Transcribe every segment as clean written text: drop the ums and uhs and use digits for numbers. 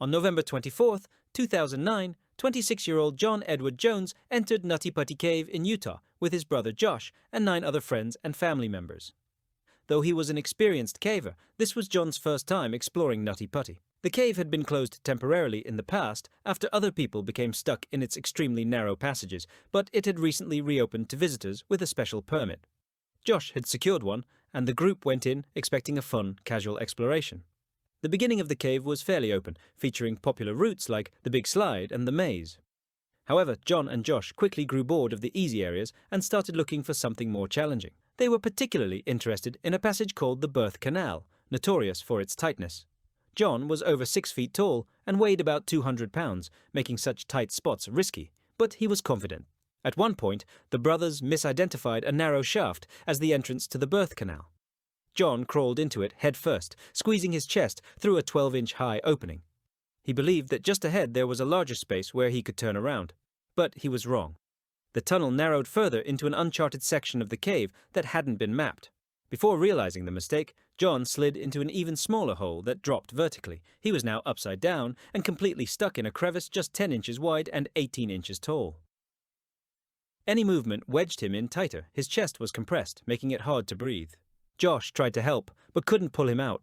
On November 24, 2009, 26-year-old John Edward Jones entered Nutty Putty Cave in Utah with his brother Josh and 9 other friends and family members. Though he was an experienced caver, this was John's first time exploring Nutty Putty. The cave had been closed temporarily in the past after other people became stuck in its extremely narrow passages, but it had recently reopened to visitors with a special permit. Josh had secured one, and the group went in expecting a fun, casual exploration. The beginning of the cave was fairly open, featuring popular routes like the Big Slide and the Maze. However, John and Josh quickly grew bored of the easy areas and started looking for something more challenging. They were particularly interested in a passage called the Birth Canal, notorious for its tightness. John was over 6 feet tall and weighed about 200 pounds, making such tight spots risky, but he was confident. At one point, the brothers misidentified a narrow shaft as the entrance to the birth canal. John crawled into it head first, squeezing his chest through a 12-inch high opening. He believed that just ahead there was a larger space where he could turn around. But he was wrong. The tunnel narrowed further into an uncharted section of the cave that hadn't been mapped. Before realizing the mistake, John slid into an even smaller hole that dropped vertically. He was now upside down and completely stuck in a crevice just 10 inches wide and 18 inches tall. Any movement wedged him in tighter. His chest was compressed, making it hard to breathe. Josh tried to help, but couldn't pull him out.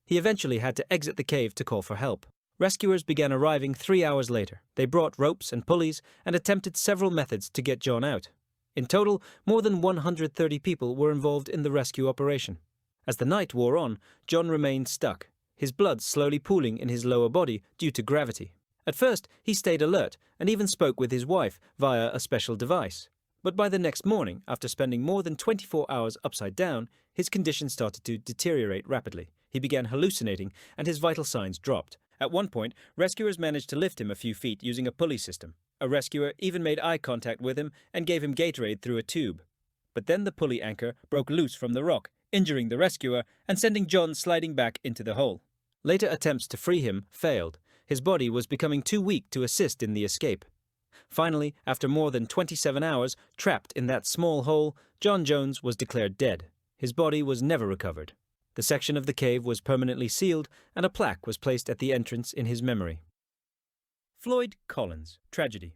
He eventually had to exit the cave to call for help. Rescuers began arriving 3 hours later. They brought ropes and pulleys and attempted several methods to get John out. In total, more than 130 people were involved in the rescue operation. As the night wore on, John remained stuck, his blood slowly pooling in his lower body due to gravity. At first, he stayed alert and even spoke with his wife via a special device. But by the next morning, after spending more than 24 hours upside down, his condition started to deteriorate rapidly. He began hallucinating and his vital signs dropped. At one point, rescuers managed to lift him a few feet using a pulley system. A rescuer even made eye contact with him and gave him Gatorade through a tube. But then the pulley anchor broke loose from the rock, injuring the rescuer and sending John sliding back into the hole. Later attempts to free him failed. His body was becoming too weak to assist in the escape. Finally, after more than 27 hours trapped in that small hole, John Jones was declared dead. His body was never recovered. The section of the cave was permanently sealed, and a plaque was placed at the entrance in his memory. Floyd Collins, tragedy.